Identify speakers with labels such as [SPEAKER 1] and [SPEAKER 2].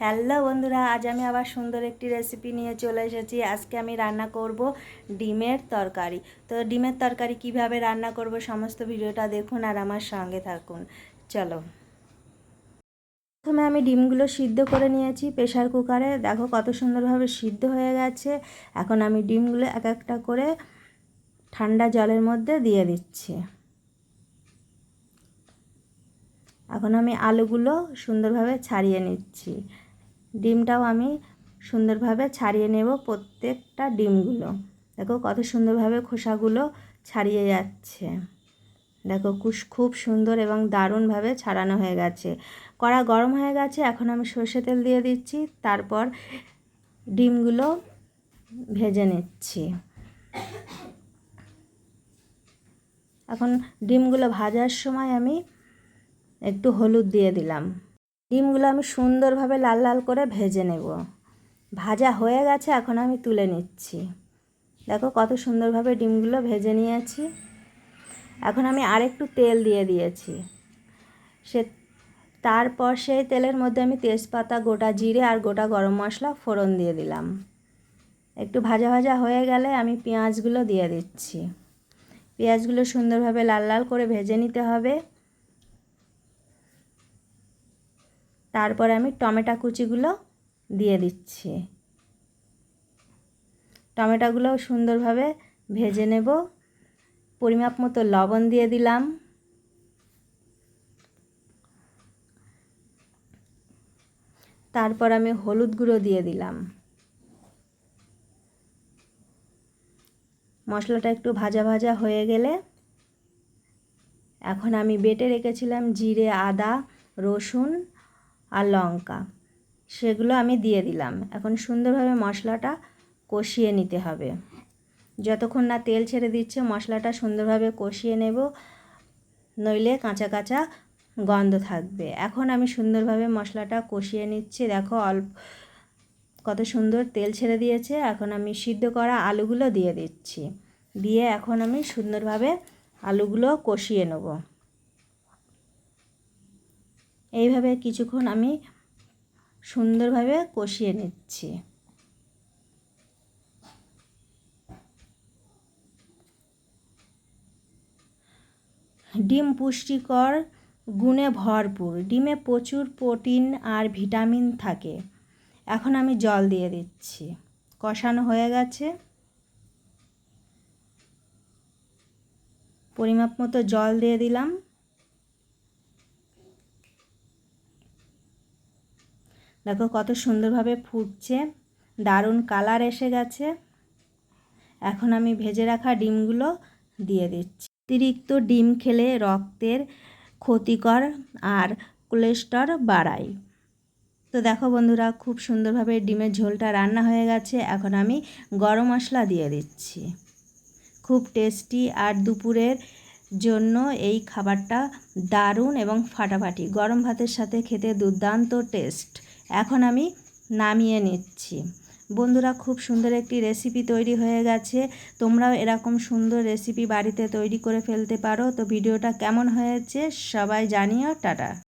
[SPEAKER 1] Hello বন্ধুরা, আজ আমি আবার সুন্দর একটি রেসিপি নিয়ে চলে এসেছি। আজকে আমি রান্না করব ডিমের তরকারি। তো ডিমের তরকারি কিভাবে রান্না করব সমস্ত ভিডিওটা দেখুন আর আমার সঙ্গে থাকুন। চলো, প্রথমে আমি ডিমগুলো সিদ্ধ করে নিয়েছি প্রেসার কুকারে। দেখো কত সুন্দরভাবে সিদ্ধ হয়ে গেছে। এখন আমি ডিমগুলো এক একটা করে ঠান্ডা জলের মধ্যে দিয়ে দিচ্ছি। এখন আমি আলুগুলো সুন্দরভাবে ছাড়িয়ে নিচ্ছি। ডিমটাও আমি সুন্দরভাবে ছাড়িয়ে নেব, প্রত্যেকটা ডিমগুলো। দেখো কত সুন্দরভাবে খোসাগুলো ছাড়িয়ে যাচ্ছে। দেখো খুব সুন্দর এবং দারুণভাবে ছাড়ানো হয়ে গেছে। কড়া গরম হয়ে গেছে, এখন আমি সর্ষে তেল দিয়ে দিচ্ছি। তারপর ডিমগুলো ভেজে নিচ্ছি। এখন ডিমগুলো ভাজার সময় আমি একটু হলুদ দিয়ে দিলাম। ডিমগুলো আমি সুন্দরভাবে লাল লাল করে ভেজে নেব। ভাজা হয়ে গেছে, এখন আমি তুলে নিচ্ছি। দেখো কত সুন্দরভাবে ডিমগুলো ভেজে নিয়েছি। এখন আমি আরেকটু তেল দিয়ে দিয়েছি। তারপর সেই তেলের মধ্যে আমি তেজপাতা, গোটা জিরে আর গোটা গরম মশলা ফোড়ন দিয়ে দিলাম। একটু ভাজা ভাজা হয়ে গেলে আমি পেঁয়াজগুলো দিয়ে দিচ্ছি। পেঁয়াজগুলো সুন্দরভাবে লাল লাল করে ভেজে নিতে হবে। তারপর আমি টমেটো কুচিগুলো দিয়ে দিচ্ছি। টমেটোগুলো সুন্দরভাবে ভেজে নেব। পরিমাপ মতো লবণ দিয়ে দিলাম। তারপর আমি হলুদ গুঁড়ো দিয়ে দিলাম। মশলাটা একটু ভাজা ভাজা হয়ে গেলে এখন আমি বেটে রেখেছিলাম জিরে, আদা, রসুন আর লঙ্কা, সেগুলো আমি দিয়ে দিলাম। এখন সুন্দরভাবে মশলাটা কষিয়ে নিতে হবে। যতক্ষণ না তেল ছেড়ে দিচ্ছে মশলাটা সুন্দরভাবে কষিয়ে নেব, নইলে কাঁচা কাঁচা গন্ধ থাকবে। এখন আমি সুন্দরভাবে মশলাটা কষিয়ে নিচ্ছি। দেখো কত সুন্দর তেল ছেড়ে দিয়েছে। এখন আমি সিদ্ধ করা আলুগুলো দিয়ে দিচ্ছি। দিয়ে এখন আমি সুন্দরভাবে আলুগুলো কষিয়ে নেব। এইভাবে কিছুক্ষণ আমি সুন্দরভাবে কষিয়ে নিচ্ছি। ডিম পুষ্টিকর গুণে ভরপুর। ডিমে প্রচুর প্রোটিন আর ভিটামিন থাকে। এখন আমি জল দিয়ে দিচ্ছি। কষানো হয়ে গেছে, পরিমাপ মতো জল দিয়ে দিলাম। দেখো কত সুন্দরভাবে ফুটছে, দারুণ কালার এসে গেছে। এখন আমি ভেজে রাখা ডিমগুলো দিয়ে দিচ্ছি। অতিরিক্ত ডিম খেলে রক্তের ক্ষতিকর আর কোলেস্টেরল বাড়ায়। তো দেখো বন্ধুরা, খুব সুন্দরভাবে ডিমের ঝোলটা রান্না হয়ে গেছে। এখন আমি গরম মশলা দিয়ে দিচ্ছি। খুব টেস্টি, আর দুপুরের জন্য এই খাবারটা দারুণ এবং ফাটাফাটি। গরম ভাতের সাথে খেতে দুর্দান্ত টেস্ট। এখন আমি নামিয়ে নিচ্ছি। বন্ধুরা, খুব সুন্দর একটি রেসিপি তৈরি হয়ে গেছে। তোমরাও এরকম সুন্দর রেসিপি বাড়িতে তৈরি করে ফেলতে পারো। তো ভিডিওটা কেমন হয়েছে সবাই জানিও। টাটা।